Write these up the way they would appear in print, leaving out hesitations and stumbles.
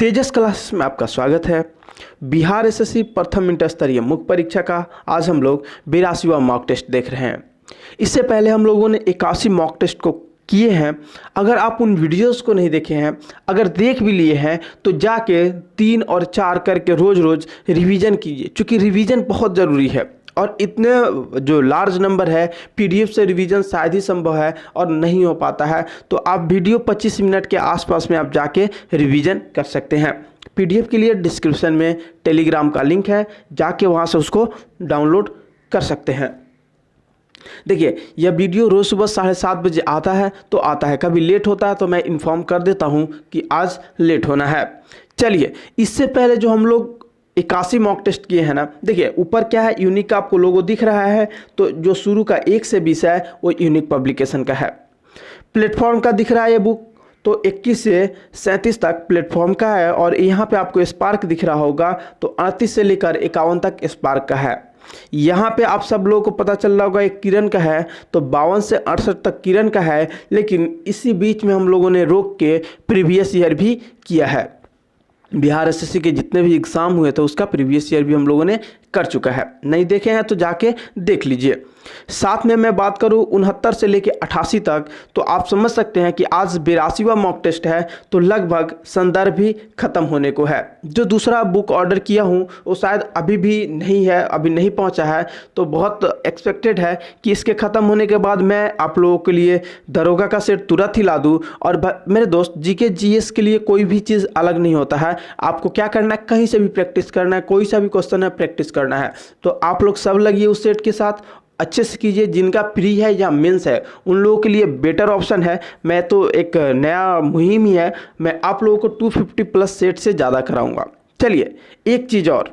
तेजस classes में आपका स्वागत है। बिहार एसएससी प्रथम इंटर स्तरीय मुख्य परीक्षा का आज हम लोग 82वां मॉक टेस्ट देख रहे हैं। इससे पहले हम लोगों ने 81 मॉक टेस्ट को किए हैं। अगर आप उन वीडियोस को नहीं देखे हैं, अगर देख भी लिए हैं तो जाके 3 और 4 करके रोज़ रोज़ रिवीजन कीजिए, क्योंकि रिवीजन बहुत ज़रूरी है। और इतने जो लार्ज नंबर है, पीडीएफ से रिवीजन शायद ही संभव है और नहीं हो पाता है। तो आप वीडियो 25 मिनट के आसपास में आप जाके रिवीजन कर सकते हैं। पीडीएफ के लिए डिस्क्रिप्शन में टेलीग्राम का लिंक है, जाके वहाँ से उसको डाउनलोड कर सकते हैं। देखिए, यह वीडियो रोज़ सुबह 7:30 बजे आता है तो आता है, कभी लेट होता है तो मैं इन्फॉर्म कर देता हूँ कि आज लेट होना है। चलिए, इससे पहले जो हम लोग 81 मॉक टेस्ट किए हैं ना, देखिए ऊपर क्या है, यूनिक का आपको लोगो दिख रहा है। तो जो शुरू का 1 से 20 है वो यूनिक पब्लिकेशन का है। प्लेटफॉर्म का दिख रहा है ये बुक, तो 21 से 37 तक प्लेटफॉर्म का है। और यहाँ पे आपको स्पार्क दिख रहा होगा, तो 38 से लेकर 51 तक स्पार्क का है। यहाँ पे आप सब लोगों को पता चल रहा होगा एक किरण का है, तो 52 से 68 तक किरण का है। लेकिन इसी बीच में हम लोगों ने रोक के प्रीवियस ईयर भी किया है। बिहार एसएससी के जितने भी एग्ज़ाम हुए थे उसका प्रीवियस ईयर भी हम लोगों ने कर चुका है। नहीं देखे हैं तो जाके देख लीजिए। साथ में मैं बात करूं 69 से लेके 88 तक, तो आप समझ सकते हैं कि आज 82वां मॉक टेस्ट है, तो लगभग संदर्भ भी ख़त्म होने को है। जो दूसरा बुक ऑर्डर किया हूं वो शायद अभी भी नहीं है, अभी नहीं पहुंचा है। तो बहुत एक्सपेक्टेड है कि इसके ख़त्म होने के बाद मैं आप लोगों के लिए दरोगा का सेट तुरंत ही ला दूँ। और मेरे दोस्त, जीके जीएस के लिए कोई भी चीज़ अलग नहीं होता है। आपको क्या करना है, कहीं से भी प्रैक्टिस करना है, कोई सा भी क्वेश्चन है प्रैक्टिस करना है। तो आप लोग सब लगिए उस सेट के साथ, अच्छे से कीजिए। जिनका प्री है या मेंस है उन लोगों के लिए बेटर ऑप्शन है। मैं तो एक नया मुहिम ही है, मैं आप लोगों को 250 प्लस सेट से ज़्यादा कराऊंगा। चलिए, एक चीज़ और,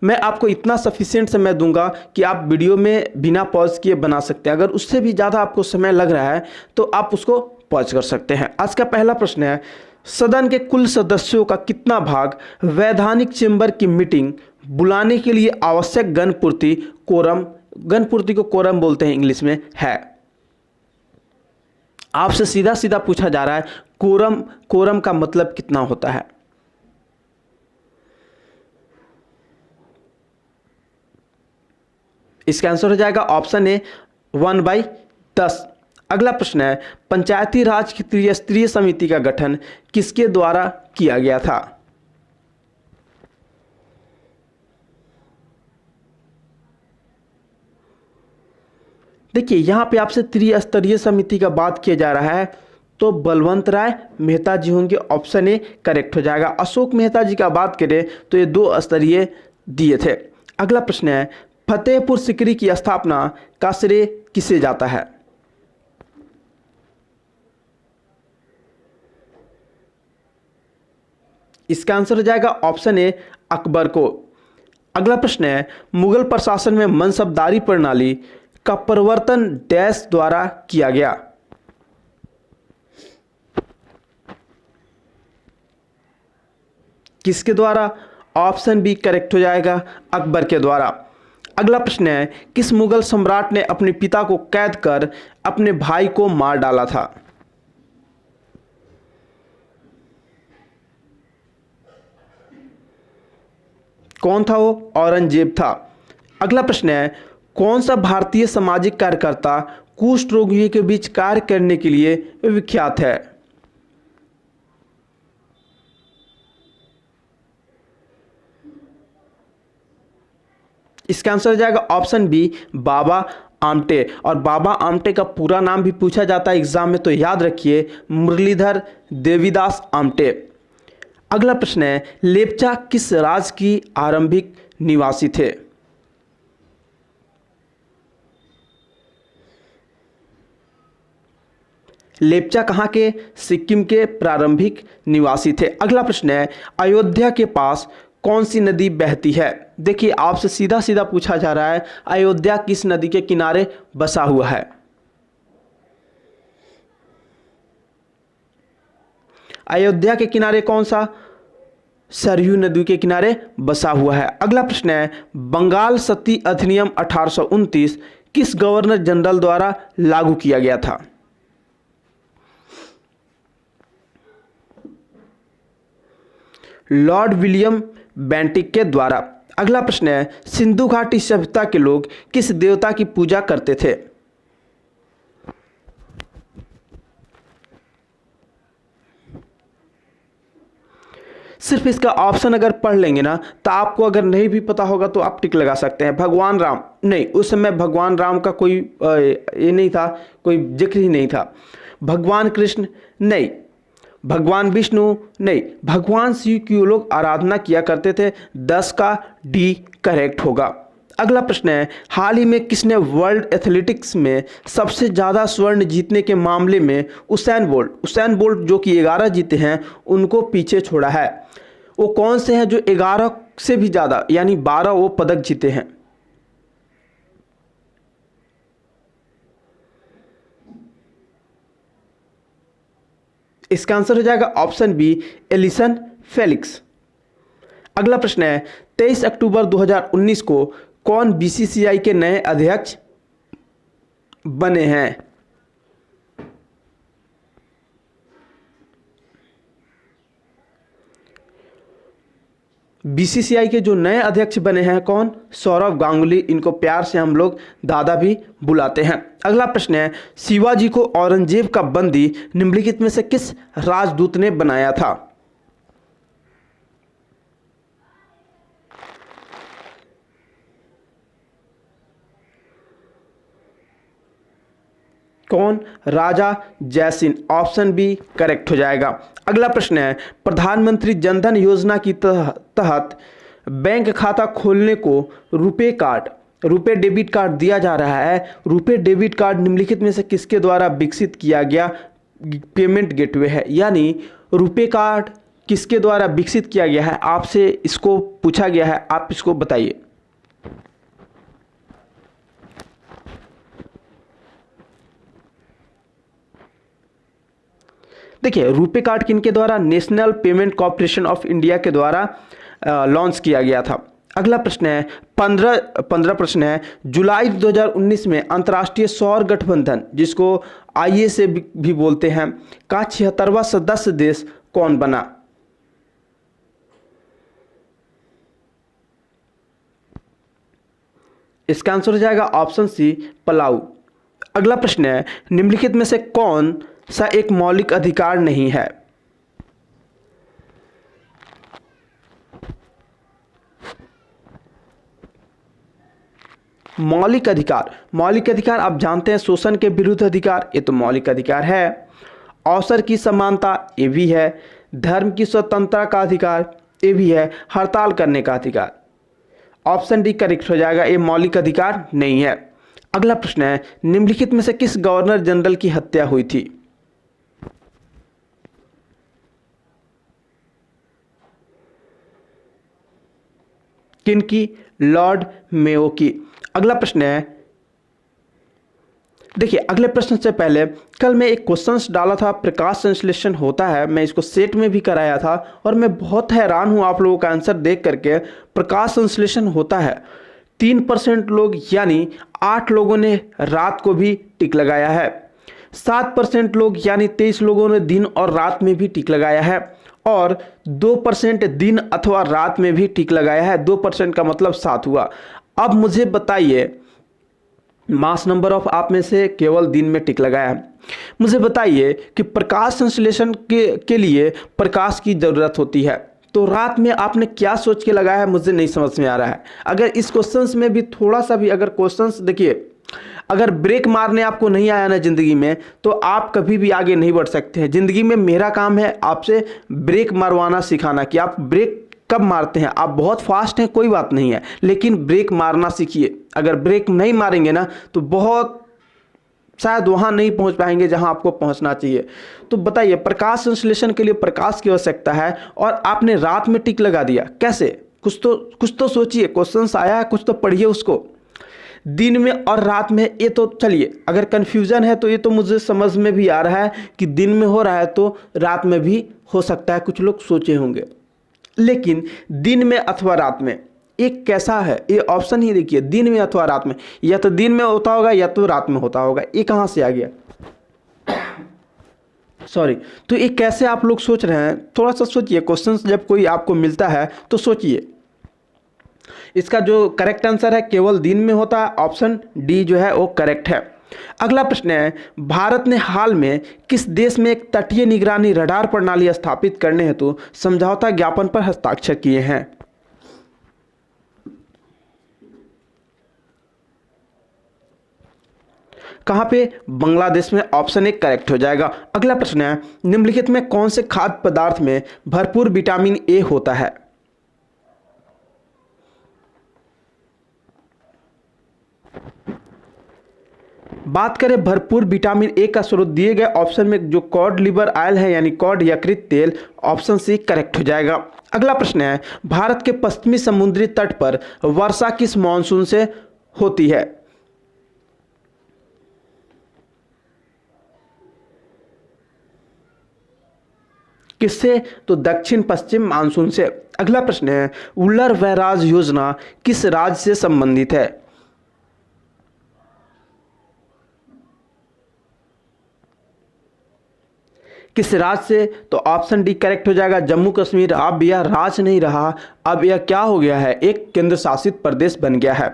मैं आपको इतना सफिशिएंट समय दूंगा कि आप वीडियो में बिना पॉज किए बना सकते हैं। अगर उससे भी ज़्यादा आपको समय लग रहा है तो आप उसको पॉज कर सकते हैं। आज का पहला प्रश्न है, सदन के कुल सदस्यों का कितना भाग वैधानिक चेंबर की मीटिंग बुलाने के लिए आवश्यक गणपूर्ति कोरम, गणपूर्ति को कोरम बोलते हैं इंग्लिश में, है? आपसे सीधा सीधा पूछा जा रहा है कोरम, कोरम का मतलब कितना होता है? इसका आंसर हो जाएगा ऑप्शन ए 1/10। अगला प्रश्न है, पंचायती राज की त्रिस्तरीय समिति का गठन किसके द्वारा किया गया था? देखिए, यहां पे आपसे त्रिस्तरीय समिति का बात किया जा रहा है, तो बलवंत राय मेहता जी होंगे। ऑप्शन ए करेक्ट हो जाएगा। अशोक मेहता जी का बात करें तो ये 2 स्तरीय दिए थे। अगला प्रश्न है, फतेहपुर सीकरी की स्थापना का श्रेय किसे जाता है? इसका आंसर हो जाएगा ऑप्शन ए अकबर को। अगला प्रश्न है, मुगल प्रशासन में मनसबदारी प्रणाली का प्रवर्तन डैश द्वारा किया गया? किसके द्वारा? ऑप्शन बी करेक्ट हो जाएगा, अकबर के द्वारा। अगला प्रश्न है, किस मुगल सम्राट ने अपने पिता को कैद कर अपने भाई को मार डाला था? कौन था वो? औरंगजेब था। अगला प्रश्न है, कौन सा भारतीय सामाजिक कार्यकर्ता कुष्ठ रोगियों के बीच कार्य करने के लिए विख्यात है? इसका आंसर हो जाएगा ऑप्शन बी बाबा आमटे। और बाबा आमटे का पूरा नाम भी पूछा जाता है एग्जाम में, तो याद रखिए, मुरलीधर देवीदास आमटे। अगला प्रश्न है, लेप्चा किस राज्य की आरंभिक निवासी थे? लेप्चा कहाँ के? सिक्किम के प्रारंभिक निवासी थे। अगला प्रश्न है, अयोध्या के पास कौन सी नदी बहती है? देखिए, आपसे सीधा सीधा पूछा जा रहा है अयोध्या किस नदी के किनारे बसा हुआ है? अयोध्या के किनारे कौन सा? सरयू नदी के किनारे बसा हुआ है। अगला प्रश्न है, बंगाल सती अधिनियम 1829 किस गवर्नर जनरल द्वारा लागू किया गया था? लॉर्ड विलियम बेंटिक के द्वारा। अगला प्रश्न है, सिंधु घाटी सभ्यता के लोग किस देवता की पूजा करते थे? सिर्फ इसका ऑप्शन अगर पढ़ लेंगे ना तो आपको अगर नहीं भी पता होगा तो आप टिक लगा सकते हैं। भगवान राम नहीं, उस समय भगवान राम का कोई ये नहीं था, कोई जिक्र ही नहीं था। भगवान कृष्ण नहीं, भगवान विष्णु नहीं, भगवान शिव की वो लोग आराधना किया करते थे। 10 का डी करेक्ट होगा। अगला प्रश्न है, हाल ही में किसने वर्ल्ड एथलेटिक्स में सबसे ज़्यादा स्वर्ण जीतने के मामले में उसैन बोल्ट जो कि 11 जीते हैं उनको पीछे छोड़ा है? वो कौन से हैं जो 11 से भी ज़्यादा यानी 12 वो पदक जीते हैं? इसका आंसर हो जाएगा ऑप्शन बी, एलिसन फेलिक्स। अगला प्रश्न है, 23 अक्टूबर 2019 को कौन बीसीसीआई के नए अध्यक्ष बने हैं? बीसीसीआई के जो नए अध्यक्ष बने हैं कौन? सौरव गांगुली। इनको प्यार से हम लोग दादा भी बुलाते हैं। अगला प्रश्न है, शिवाजी को औरंगजेब का बंदी निम्नलिखित में से किस राजदूत ने बनाया था? कौन? राजा जयसिंह। ऑप्शन बी करेक्ट हो जाएगा। अगला प्रश्न है, प्रधानमंत्री जनधन योजना की तहत बैंक खाता खोलने को रुपे डेबिट कार्ड दिया जा रहा है। रुपे डेबिट कार्ड निम्नलिखित में से किसके द्वारा विकसित किया गया पेमेंट गेटवे है? यानी रुपे कार्ड किसके द्वारा विकसित किया गया है? आपसे इसको पूछा गया है, आप इसको बताइए। देखिए, रुपे कार्ड किनके द्वारा? National payment corporation of India के द्वारा लॉन्च किया गया था। अगला प्रश्न है, 15 प्रश्न है, जुलाई 2019 में अंतर्राष्ट्रीय सौर गठबंधन जिसको आईएसए भी बोलते हैं का 76वां सदस्य देश कौन बना? इसका आंसर हो जाएगा ऑप्शन सी, पलाऊ। अगला प्रश्न है, निम्नलिखित में से कौन सा एक मौलिक अधिकार नहीं है? मौलिक अधिकार आप जानते हैं, शोषण के विरुद्ध अधिकार, ये तो मौलिक अधिकार है। अवसर की समानता, ये भी है। धर्म की स्वतंत्रता का अधिकार, ये भी है। हड़ताल करने का अधिकार, ऑप्शन डी करेक्ट हो जाएगा, ये मौलिक अधिकार नहीं है। अगला प्रश्न है, निम्नलिखित में से किस गवर्नर जनरल की हत्या हुई थी? किनकी? लॉर्ड मेयो की। अगला प्रश्न है, देखिए अगले प्रश्न से पहले कल मैं एक क्वेश्चंस डाला था, प्रकाश संश्लेषण होता है, मैं इसको सेट में भी कराया था और मैं बहुत हैरान हूं आप लोगों का आंसर देख करके। प्रकाश संश्लेषण होता है, 3% लोग यानी 8 लोगों ने रात को भी टिक लगाया है, 7% लोग यानी 23 लोगों ने दिन और रात में भी टिक लगाया है, और 2% दिन अथवा रात में भी टिक लगाया है। 2% का मतलब 7 हुआ। अब मुझे बताइए, मास नंबर ऑफ आप में से केवल दिन में टिक लगाया है, मुझे बताइए कि प्रकाश संश्लेषण के लिए प्रकाश की ज़रूरत होती है, तो रात में आपने क्या सोच के लगाया है मुझे नहीं समझ में आ रहा है। अगर इस क्वेश्चंस में भी थोड़ा सा भी अगर क्वेश्चंस देखिए, अगर ब्रेक मारने आपको नहीं आया ना ज़िंदगी में तो आप कभी भी आगे नहीं बढ़ सकते हैं। ज़िंदगी में मेरा काम है आपसे ब्रेक मारवाना सिखाना कि आप ब्रेक कब मारते हैं। आप बहुत फास्ट हैं कोई बात नहीं है, लेकिन ब्रेक मारना सीखिए। अगर ब्रेक नहीं मारेंगे ना तो बहुत शायद वहाँ नहीं पहुँच पाएंगे जहाँ आपको पहुँचना चाहिए। तो बताइए, प्रकाश संश्लेषण के लिए प्रकाश की आवश्यकता है और आपने रात में टिक लगा दिया, कैसे? कुछ तो सोचिए, क्वेश्चंस आया है कुछ तो पढ़िए उसको। दिन में और रात में, ये तो चलिए अगर कन्फ्यूज़न है तो ये तो मुझे समझ में भी आ रहा है कि दिन में हो रहा है तो रात में भी हो सकता है, कुछ लोग सोचे होंगे। लेकिन दिन में अथवा रात में एक कैसा है, ये ऑप्शन ही देखिए, दिन में अथवा रात में, या तो दिन में होता होगा या तो रात में होता होगा। ये कहाँ से आ गया? सॉरी। तो ये कैसे आप लोग सोच रहे हैं, थोड़ा सा सोचिए। क्वेश्चन जब कोई आपको मिलता है तो सोचिए। इसका जो करेक्ट आंसर है केवल दिन में होता है, ऑप्शन डी जो है वो करेक्ट है। अगला प्रश्न है, भारत ने हाल में किस देश में एक तटीय निगरानी रडार प्रणाली स्थापित करने हेतु समझौता ज्ञापन पर हस्ताक्षर किए हैं? कहां पे? बांग्लादेश में, ऑप्शन ए करेक्ट हो जाएगा। अगला प्रश्न है, निम्नलिखित में कौन से खाद्य पदार्थ में भरपूर विटामिन ए होता है? बात करें भरपूर विटामिन ए का स्रोत, दिए गए ऑप्शन में जो कॉड लिवर ऑयल है यानी कॉड यकृत तेल, ऑप्शन सी करेक्ट हो जाएगा। अगला प्रश्न है, भारत के पश्चिमी समुद्री तट पर वर्षा किस मानसून से होती है? किससे? तो दक्षिण पश्चिम मानसून से। अगला प्रश्न है, उलर बैराज योजना किस राज्य से संबंधित है? किस राज्य से? तो ऑप्शन डी करेक्ट हो जाएगा, जम्मू कश्मीर। अब यह राज्य नहीं रहा, अब यह क्या हो गया है? एक केंद्र शासित प्रदेश बन गया है।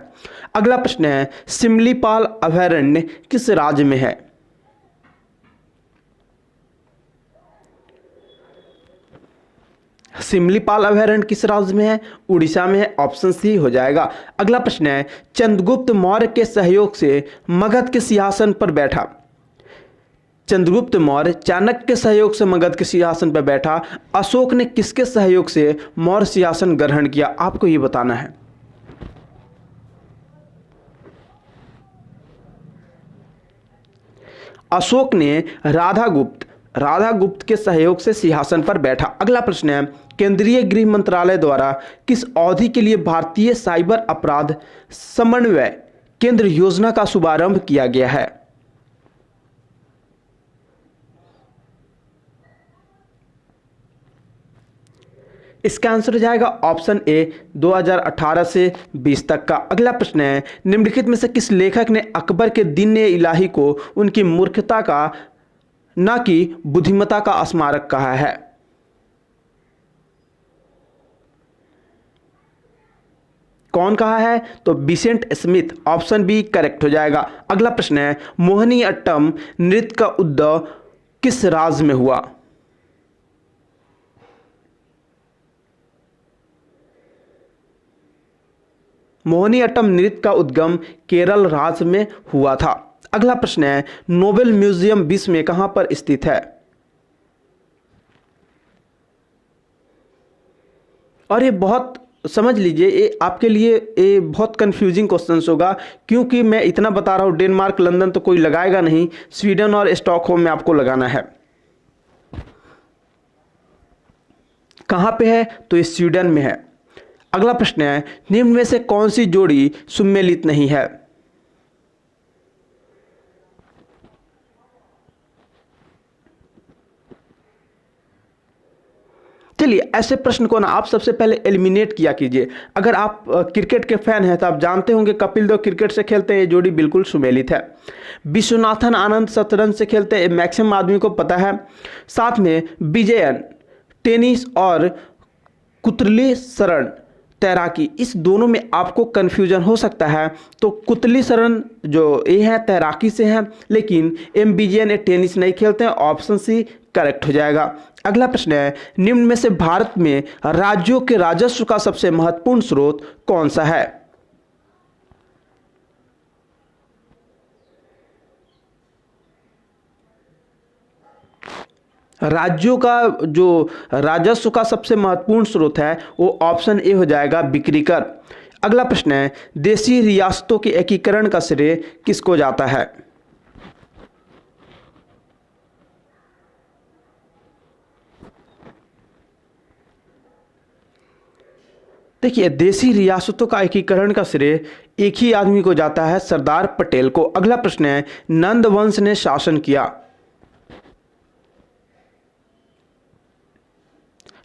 अगला प्रश्न है, सिमलीपाल अभयारण्य किस राज्य में है? सिमलीपाल अभयारण्य किस राज्य में है? उड़ीसा में है, ऑप्शन सी हो जाएगा। अगला प्रश्न है, चंद्रगुप्त मौर्य के सहयोग से मगध के सिंहासन पर बैठा। चंद्रगुप्त मौर्य चाणक्य के सहयोग से मगध के सिंहासन पर बैठा। अशोक ने किसके सहयोग से मौर्य सिंहासन ग्रहण किया? आपको यह बताना है। अशोक ने राधागुप्त के सहयोग से सिंहासन पर बैठा। अगला प्रश्न है, केंद्रीय गृह मंत्रालय द्वारा किस अवधि के लिए भारतीय साइबर अपराध समन्वय केंद्र योजना का शुभारंभ किया गया है? इसका आंसर हो जाएगा ऑप्शन ए 2018 से 20 तक का। अगला प्रश्न है, निम्नलिखित में से किस लेखक ने अकबर के दिन इलाही को उनकी मूर्खता का न कि बुद्धिमत्ता का स्मारक कहा है? कौन कहा है? तो Vincent Smith, option B correct हो जाएगा। अगला प्रश्न है, मोहिनीअट्टम नृत्य का उद्भव किस राज्य में हुआ? मोहिनीअट्टम नृत्य का उद्गम केरल राज्य में हुआ था। अगला प्रश्न है, नोबेल म्यूजियम विश्व में कहां पर स्थित है? और ये बहुत समझ लीजिए, ये आपके लिए ये बहुत कंफ्यूजिंग क्वेश्चन होगा, क्योंकि मैं इतना बता रहा हूं, डेनमार्क लंदन तो कोई लगाएगा नहीं, स्वीडन और स्टॉकहोम में आपको लगाना है। कहां पे है? तो ये स्वीडन में है। अगला प्रश्न है, निम्न में से कौन सी जोड़ी सुमेलित नहीं है? चलिए, ऐसे प्रश्न को ना आप सबसे पहले एलिमिनेट किया कीजिए। अगर आप क्रिकेट के फैन हैं तो आप जानते होंगे कपिल देव क्रिकेट से खेलते हैं, ये जोड़ी बिल्कुल सुमेलित है। विश्वनाथन आनंद शतरंज से खेलते हैं, मैक्सिमम आदमी को पता है। साथ में विजयन टेनिस और कुतली शरण तैराकी, इस दोनों में आपको कन्फ्यूजन हो सकता है। तो कुतली शरण जो ये है तैराकी से हैं, लेकिन एम विजयन टेनिस नहीं खेलते हैं, ऑप्शन सी करेक्ट हो जाएगा। अगला प्रश्न है, निम्न में से भारत में राज्यों के राजस्व का सबसे महत्वपूर्ण स्रोत कौन सा है? राज्यों का जो राजस्व का सबसे महत्वपूर्ण स्रोत है वो ऑप्शन ए हो जाएगा, बिक्री कर। अगला प्रश्न है, देशी रियासतों के एकीकरण का श्रेय किसको जाता है? देखिए, देशी रियासतों का एकीकरण का श्रेय एक ही आदमी को जाता है, सरदार पटेल को। अगला प्रश्न है, नंद वंश ने शासन किया।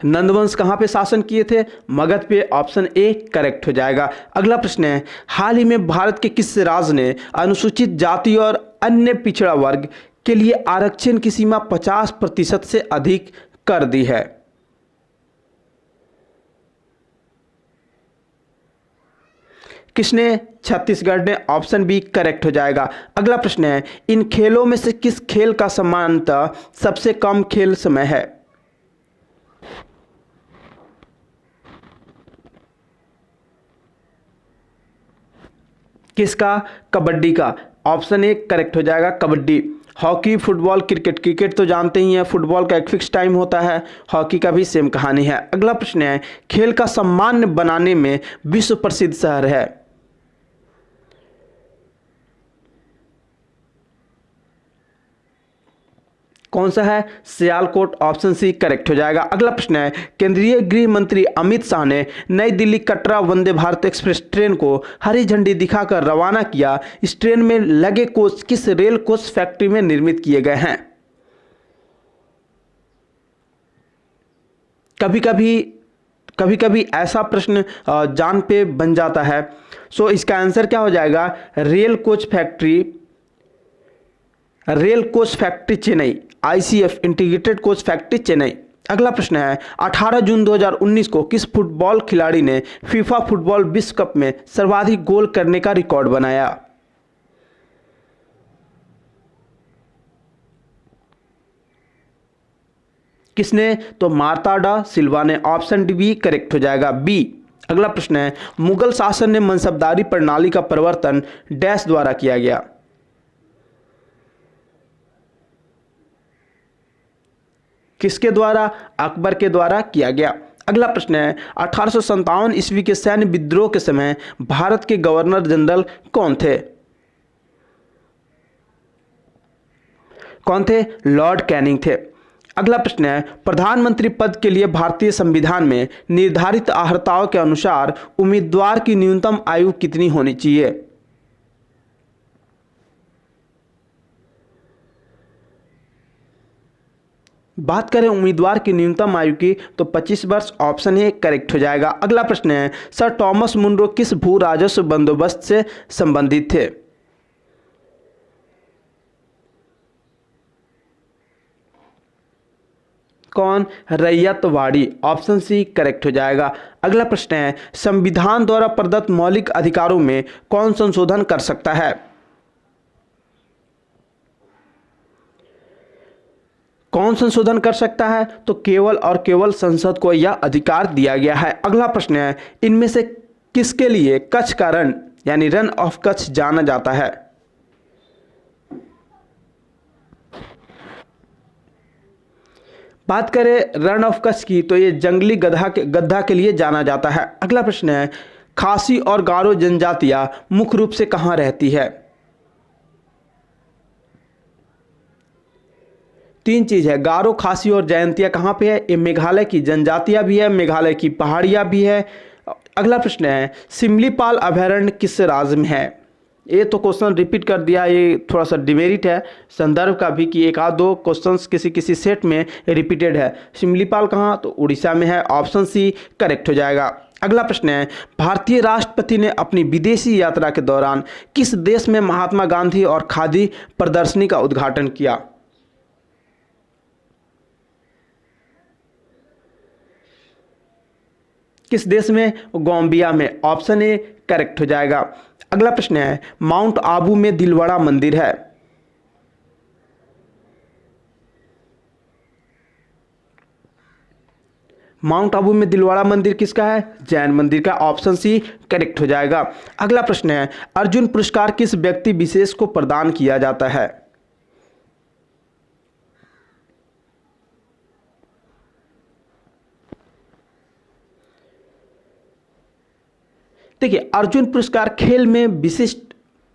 नंदवंश कहां पे शासन किए थे? मगध पे, ऑप्शन ए करेक्ट हो जाएगा। अगला प्रश्न है, हाल ही में भारत के किस राज्य ने अनुसूचित जाति और अन्य पिछड़ा वर्ग के लिए आरक्षण की सीमा 50% से अधिक कर दी है। किसने? छत्तीसगढ़ ने। ऑप्शन बी करेक्ट हो जाएगा। अगला प्रश्न है, इन खेलों में से किस खेल का समानता सबसे कम खेल समय है? किसका? कबड्डी का। ऑप्शन ए करेक्ट हो जाएगा, kabaddi. Hockey, football, cricket. Cricket तो जानते ही हैं, फुटबॉल का एक फिक्स टाइम होता है, हॉकी का भी सेम कहानी है। अगला प्रश्न है, खेल का सामान्य बनाने में विश्व प्रसिद्ध शहर है? कौन सा है? सियालकोट। ऑप्शन सी करेक्ट हो जाएगा। अगला प्रश्न है, केंद्रीय गृह मंत्री अमित शाह ने नई दिल्ली कटरा वंदे भारत एक्सप्रेस ट्रेन को हरी झंडी दिखाकर रवाना किया। इस ट्रेन में लगे कोच किस रेल कोच फैक्ट्री में निर्मित किए गए हैं? कभी कभी ऐसा प्रश्न जान पे बन जाता है। सो इसका आंसर क्या हो जाएगा? Rail coach factory Chennai, ICF integrated coach factory Chennai. अगला प्रश्न है, 18 जून 2019 को किस फुटबॉल खिलाड़ी ने फीफा फुटबॉल विश्व कप में सर्वाधिक गोल करने का रिकॉर्ड बनाया? किसने? तो मार्ता डा सिल्वा ने। ऑप्शन डी करेक्ट हो जाएगा, बी। अगला प्रश्न है, मुगल शासन ने मनसबदारी प्रणाली का प्रवर्तन डैश द्वारा किया गया? किसके द्वारा? अकबर के द्वारा किया गया। अगला प्रश्न है, 1857 ईस्वी के सैन्य विद्रोह के समय भारत के गवर्नर जनरल कौन थे? कौन थे? लॉर्ड कैनिंग थे। अगला प्रश्न है, प्रधानमंत्री पद के लिए भारतीय संविधान में निर्धारित अर्हताओं के अनुसार उम्मीदवार की न्यूनतम आयु कितनी होनी चाहिए? बात करें उम्मीदवार की न्यूनतम आयु की तो 25 वर्ष। ऑप्शन ए करेक्ट हो जाएगा। अगला प्रश्न है, सर टॉमस मुनरो किस भू राजस्व बंदोबस्त से संबंधित थे? कौन? रैयतवाड़ी। ऑप्शन सी करेक्ट हो जाएगा। अगला प्रश्न है, संविधान द्वारा प्रदत्त मौलिक अधिकारों में कौन संशोधन कर सकता है? कौन संशोधन कर सकता है? तो केवल और केवल संसद को यह अधिकार दिया गया है। अगला प्रश्न है, इनमें से किसके लिए कच्छ का रण यानी रन ऑफ कच्छ जाना जाता है? बात करें रन ऑफ कच्छ की तो ये जंगली गद्दा के लिए जाना जाता है। अगला प्रश्न है, खासी और गारो जनजातियां मुख्य रूप से कहां रहती है? तीन चीज है, गारो, खासी और जयंतिया कहाँ पे है? ये मेघालय की जनजातियां भी है, मेघालय की पहाड़ियां भी है। अगला प्रश्न है, सिमलीपाल अभयारण्य किस राज्य में है? ये तो क्वेश्चन रिपीट कर दिया, ये थोड़ा सा डिमेरिट है संदर्भ का भी कि एक आध दो क्वेश्चंस किसी सेट में रिपीटेड है। सिमलीपाल कहाँ? तो उड़ीसा में है। ऑप्शन सी करेक्ट हो जाएगा। अगला प्रश्न है, भारतीय राष्ट्रपति ने अपनी विदेशी यात्रा के दौरान किस देश में महात्मा गांधी और खादी प्रदर्शनी का उद्घाटन किया? किस देश में? गोम्बिया में। ऑप्शन ए करेक्ट हो जाएगा। अगला प्रश्न है, माउंट आबू में दिलवाड़ा मंदिर है। माउंट आबू में दिलवाड़ा मंदिर किसका है? जैन मंदिर का। ऑप्शन सी करेक्ट हो जाएगा। अगला प्रश्न है, अर्जुन पुरस्कार किस व्यक्ति विशेष को प्रदान किया जाता है? देखिए, अर्जुन पुरस्कार खेल में विशिष्ट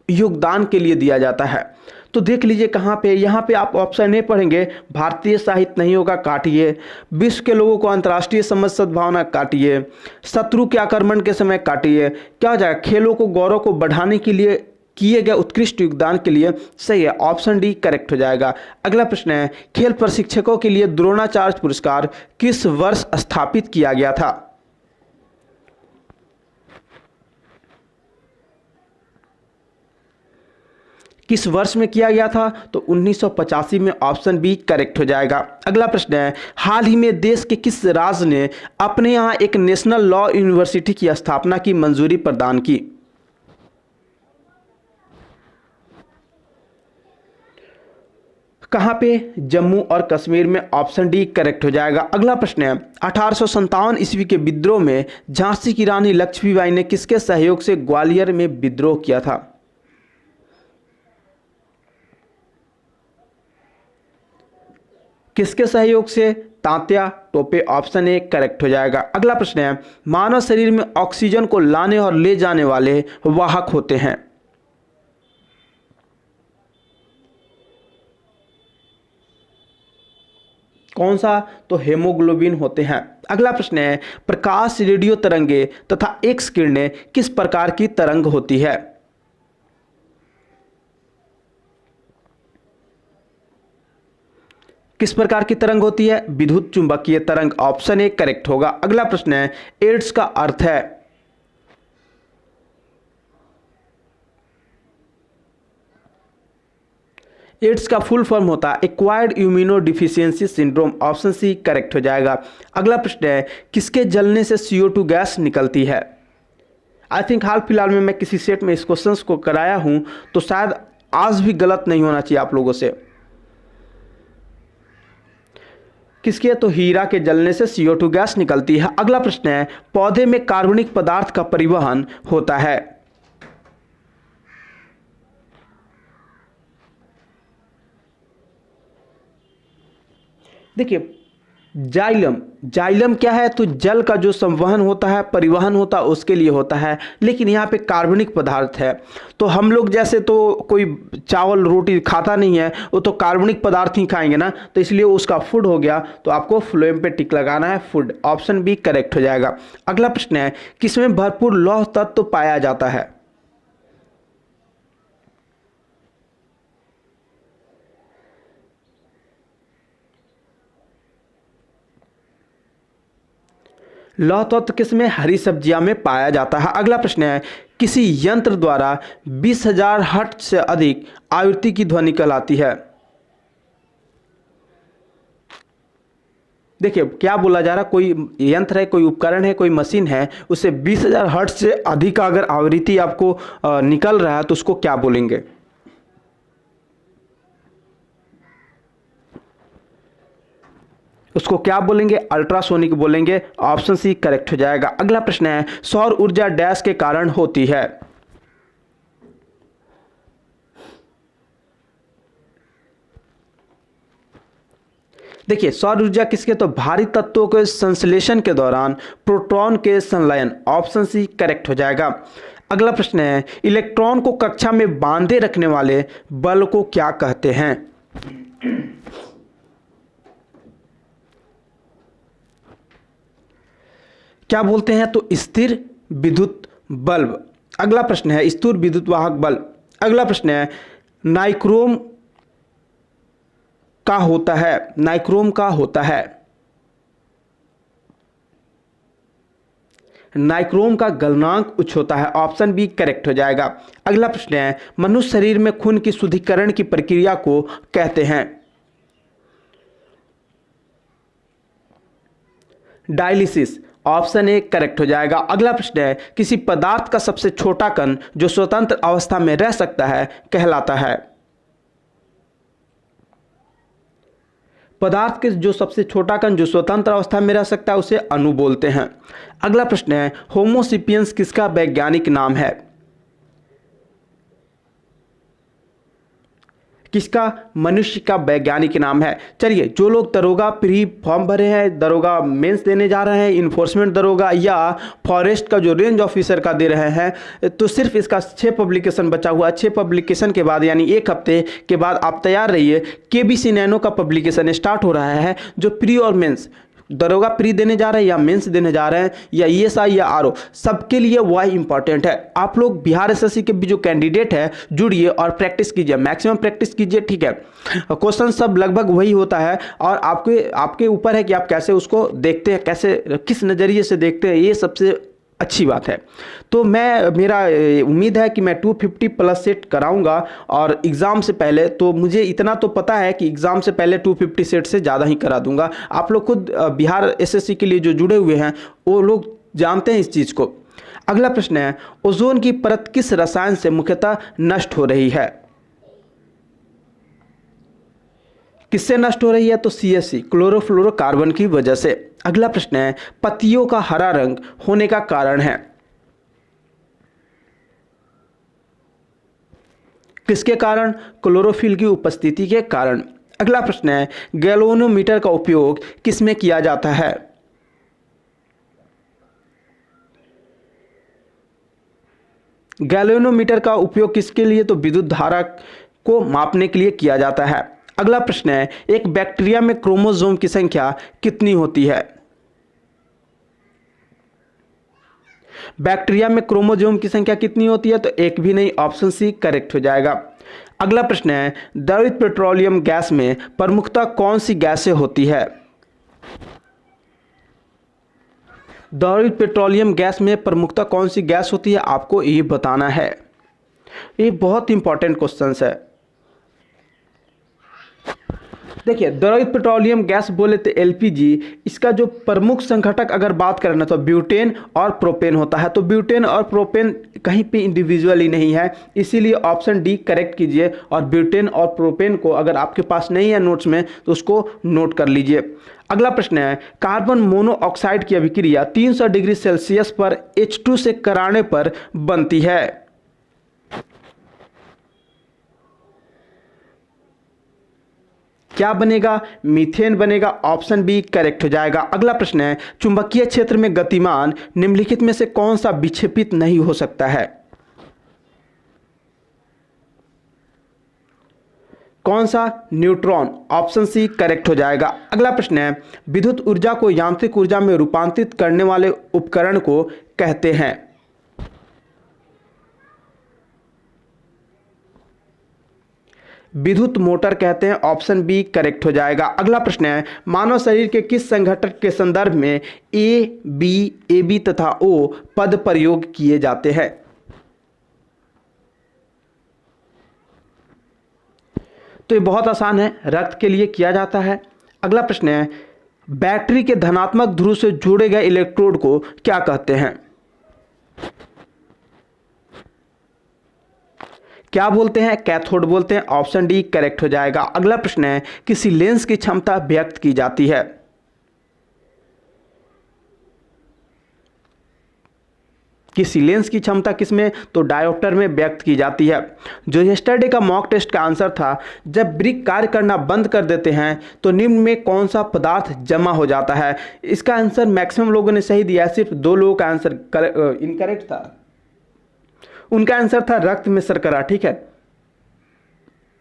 योगदान के लिए दिया जाता है। तो देख लीजिए कहाँ पे, यहाँ पे आप ऑप्शन ए पढ़ेंगे, भारतीय साहित्य नहीं होगा, काटिए। विश्व के लोगों को अंतर्राष्ट्रीय समझ सद्भावना, काटिए। शत्रु के आक्रमण के समय, काटिए। क्या हो जाएगा? खेलों को गौरव को बढ़ाने के लिए किए गए उत्कृष्ट योगदान के लिए। सही है, ऑप्शन डी करेक्ट हो जाएगा। अगला प्रश्न है, खेल प्रशिक्षकों के लिए द्रोणाचार्य पुरस्कार किस वर्ष स्थापित किया गया था? किस वर्ष में किया गया था? तो 1985 में, ऑप्शन बी करेक्ट हो जाएगा। अगला प्रश्न है, हाल ही में देश के किस राज्य ने अपने यहाँ एक नेशनल लॉ यूनिवर्सिटी की स्थापना की मंजूरी प्रदान की? कहाँ पे? जम्मू और कश्मीर में, ऑप्शन डी करेक्ट हो जाएगा। अगला प्रश्न है, 1857 ईस्वी के विद्रोह में झांसी की रानी लक्ष्मीबाई ने किसके सहयोग से ग्वालियर में विद्रोह किया था? किसके सहयोग से? Tatya Tope, option A correct हो जाएगा। अगला प्रश्न है, मानव शरीर में ऑक्सीजन को लाने और ले जाने वाले वाहक होते हैं। कौन सा? तो हेमोग्लोबिन होते हैं। अगला प्रश्न है, प्रकाश, रेडियो तरंगे तथा एक्स किरणें किस प्रकार की तरंग होती है? किस प्रकार की तरंग होती है? विद्युत चुंबकीय तरंग, ऑप्शन ए करेक्ट होगा। अगला प्रश्न है, एड्स का अर्थ है? एड्स का फुल फॉर्म होता है acquired immunodeficiency syndrome, option C correct हो जाएगा। अगला प्रश्न है, किसके जलने से CO2 गैस निकलती है? आई थिंक हाल फिलहाल में मैं किसी सेट में इस क्वेश्चंस को कराया हूं, तो शायद आज भी गलत नहीं होना चाहिए आप लोगों से। किसके? तो हीरा के जलने से CO2 गैस निकलती है। अगला प्रश्न है, पौधे में कार्बनिक पदार्थ का परिवहन होता है? देखिए, जाइलम क्या है? तो जल का जो संवहन होता है, परिवहन होता है, उसके लिए होता है। लेकिन यहाँ पे कार्बनिक पदार्थ है, तो हम लोग जैसे तो कोई चावल रोटी खाता नहीं है, वो तो कार्बनिक पदार्थ ही खाएंगे ना, तो इसलिए उसका फूड हो गया। तो आपको फ्लोएम पे टिक लगाना है, फूड, ऑप्शन बी करेक्ट हो जाएगा। अगला प्रश्न है, किसमें भरपूर लौह तत्व पाया जाता है? लौह तत्व किसमें? हरी सब्जियां में पाया जाता है। अगला प्रश्न है, किसी यंत्र द्वारा 20,000 हर्ट्ज से अधिक आवृत्ति की ध्वनि कहलाती है? देखिए, क्या बोला जा रहा है, कोई यंत्र है, कोई उपकरण है, कोई मशीन है, उससे 20,000 हर्ट्ज से अधिक अगर आवृत्ति आपको निकल रहा है तो उसको क्या बोलेंगे? उसको क्या बोलेंगे? अल्ट्रासोनिक बोलेंगे, ऑप्शन सी करेक्ट हो जाएगा। अगला प्रश्न है, सौर ऊर्जा डैश के कारण होती है? देखिए, सौर ऊर्जा किसके? तो भारी तत्वों के संश्लेषण के दौरान प्रोटॉन के संलयन, ऑप्शन सी करेक्ट हो जाएगा। अगला प्रश्न है, इलेक्ट्रॉन को कक्षा में बांधे रखने वाले बल को क्या कहते हैं? क्या बोलते हैं? तो स्थिर विद्युत बल्ब। अगला प्रश्न है, स्थिर विद्युत वाहक बल्ब। अगला प्रश्न है, नाइक्रोम का होता है? नाइक्रोम का होता है? नाइक्रोम का गलनांक उच्च होता है, ऑप्शन बी करेक्ट हो जाएगा। अगला प्रश्न है, मनुष्य शरीर में खून की शुद्धिकरण की प्रक्रिया को कहते हैं? डायलिसिस, ऑप्शन ए करेक्ट हो जाएगा। अगला प्रश्न है, किसी पदार्थ का सबसे छोटा कण जो स्वतंत्र अवस्था में रह सकता है कहलाता है? पदार्थ के जो सबसे छोटा कण जो स्वतंत्र अवस्था में रह सकता है उसे अणु बोलते हैं। अगला प्रश्न है, होमो सेपियंस किसका वैज्ञानिक नाम है? किसका? मनुष्य का वैज्ञानिक नाम है। चलिए, जो लोग दरोगा प्री फॉर्म भरे हैं, दरोगा मेंस देने जा रहे हैं, इन्फोर्समेंट दरोगा या फॉरेस्ट का जो रेंज ऑफिसर का दे रहे हैं, तो सिर्फ इसका 6 पब्लिकेशन बचा हुआ। 6 पब्लिकेशन के बाद यानी 1 हफ्ते के बाद आप तैयार रहिए। KBC नैनो का पब्लिकेशन स्टार्ट हो रहा है, जो प्री और मेंस दरोगा प्री देने जा रहे हैं या मेंस देने जा रहे हैं या ESI या RO, सबके लिए वही इंपॉर्टेंट है। आप लोग बिहार SSC के भी जो कैंडिडेट है जुड़िए और प्रैक्टिस कीजिए, मैक्सिमम प्रैक्टिस कीजिए, ठीक है। क्वेश्चन सब लगभग वही होता है और आपके ऊपर है कि आप कैसे उसको देखते हैं, कैसे किस नज़रिए से देखते हैं, ये सबसे अच्छी बात है। तो मेरा उम्मीद है कि मैं 250 प्लस सेट कराऊंगा और एग्ज़ाम से पहले, तो मुझे इतना तो पता है कि एग्ज़ाम से पहले 250 सेट से ज़्यादा ही करा दूंगा। आप लोग खुद बिहार एसएससी के लिए जो जुड़े हुए हैं वो लोग जानते हैं इस चीज़ को। अगला प्रश्न है, ओजोन की परत किस रसायन से मुख्यतः नष्ट हो रही है? किससे नष्ट हो रही है? तो CFC क्लोरोफ्लोरोकार्बन की वजह से। अगला प्रश्न है, पत्तियों का हरा रंग होने का कारण है? किसके कारण? क्लोरोफिल की उपस्थिति के कारण। अगला प्रश्न है, गैल्वेनोमीटर का उपयोग किसमें किया जाता है? गैल्वेनोमीटर का उपयोग किसके लिए? तो विद्युत धारा को मापने के लिए किया जाता है। अगला प्रश्न है, एक बैक्टीरिया में क्रोमोसोम की संख्या कितनी होती है? बैक्टीरिया में क्रोमोसोम की संख्या कितनी होती है? तो एक भी नहीं, ऑप्शन सी करेक्ट हो जाएगा। अगला प्रश्न है, द्रवित पेट्रोलियम गैस में प्रमुखतः कौन सी गैसें होती है? द्रवित पेट्रोलियम गैस में प्रमुखतः कौन सी गैस होती है, आपको ये बताना है। ये बहुत इंपॉर्टेंट क्वेश्चन है। देखिए, द्रवित पेट्रोलियम गैस बोले तो LPG, इसका जो प्रमुख संघटक अगर बात करें ना तो ब्यूटेन और प्रोपेन होता है। तो ब्यूटेन और प्रोपेन कहीं पे इंडिविजुअली नहीं है, इसीलिए ऑप्शन डी करेक्ट कीजिए। और ब्यूटेन और प्रोपेन को अगर आपके पास नहीं है नोट्स में तो उसको नोट कर लीजिए। अगला प्रश्न है, कार्बन मोनोऑक्साइड की अभिक्रिया 300 डिग्री सेल्सियस पर H2 से कराने पर बनती है? क्या बनेगा? मीथेन बनेगा। ऑप्शन बी करेक्ट हो जाएगा। अगला प्रश्न है, चुंबकीय क्षेत्र में गतिमान निम्नलिखित में से कौन सा विक्षेपित नहीं हो सकता है? कौन सा? न्यूट्रॉन। ऑप्शन सी करेक्ट हो जाएगा। अगला प्रश्न है, विद्युत ऊर्जा को यांत्रिक ऊर्जा में रूपांतरित करने वाले उपकरण को कहते हैं? विद्युत मोटर कहते हैं। ऑप्शन बी करेक्ट हो जाएगा। अगला प्रश्न है, मानव शरीर के किस संघटक के संदर्भ में AB तथा O पद प्रयोग किए जाते हैं? तो ये बहुत आसान है, रक्त के लिए किया जाता है। अगला प्रश्न है, बैटरी के धनात्मक ध्रुव से जोड़े गए इलेक्ट्रोड को क्या कहते हैं? क्या बोलते हैं? कैथोड बोलते हैं। ऑप्शन डी करेक्ट हो जाएगा। अगला प्रश्न है, किसी लेंस की क्षमता व्यक्त की जाती है? किसी लेंस की क्षमता किसमें? तो डायोप्टर में व्यक्त की जाती है। जो यस्टरडे का मॉक टेस्ट का आंसर था, जब ब्रिक कार्य करना बंद कर देते हैं तो निम्न में कौन सा पदार्थ जमा हो जाता है? इसका आंसर मैक्सिमम लोगों ने सही दिया, सिर्फ 2 लोगों का आंसर इनकरेक्ट था। उनका आंसर था रक्त में शर्करा। ठीक है,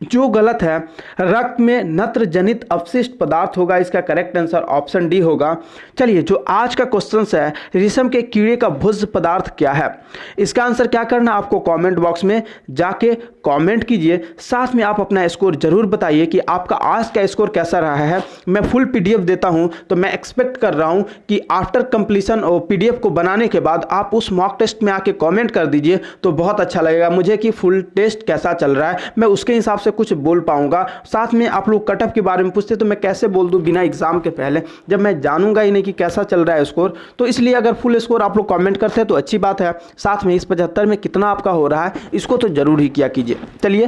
जो गलत है, रक्त में नत्र जनित अवशिष्ट पदार्थ होगा। इसका करेक्ट आंसर ऑप्शन डी होगा। चलिए, जो आज का क्वेश्चन है, रेशम के कीड़े का भोज्य पदार्थ क्या है? इसका आंसर क्या करना, आपको कमेंट बॉक्स में जाके कमेंट कीजिए। साथ में आप अपना स्कोर जरूर बताइए कि आपका आज का स्कोर कैसा रहा है। मैं फुल PDF देता हूं, तो मैं एक्सपेक्ट कर रहा हूं कि आफ्टर कंप्लीशन और PDF को बनाने के बाद आप उस मॉक टेस्ट में आके कमेंट कर दीजिए, तो बहुत अच्छा लगेगा मुझे कि फुल टेस्ट कैसा चल रहा है। मैं उसके हिसाब से कुछ बोल पाऊंगा। साथ में आप लोग कट ऑफ के बारे में पूछते तो मैं कैसे बोल दूं बिना एग्जाम के पहले, जब मैं जानूंगा ही नहीं कि कैसा चल रहा है स्कोर। तो इसलिए अगर फुल स्कोर आप लोग कमेंट करते हैं तो अच्छी बात है। साथ में इस 75 में कितना आपका हो रहा है, इसको तो जरूर ही किया कीजिए। चलिए,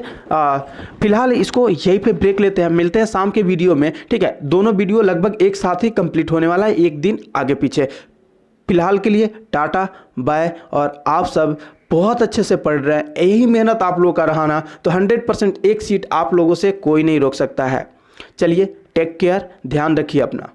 फिलहाल इसको यहीं पे ब्रेक लेते हैं, मिलते हैं शाम के वीडियो में। ठीक है, दोनों वीडियो लगभग एक साथ ही कंप्लीट होने वाला है, एक दिन आगे पीछे। फिलहाल के लिए टाटा बाय। और आप सब बहुत अच्छे से पढ़ रहे हैं, यही मेहनत आप लोगों का रहा ना तो 100% एक सीट आप लोगों से कोई नहीं रोक सकता है। चलिए, टेक केयर, ध्यान रखिए अपना।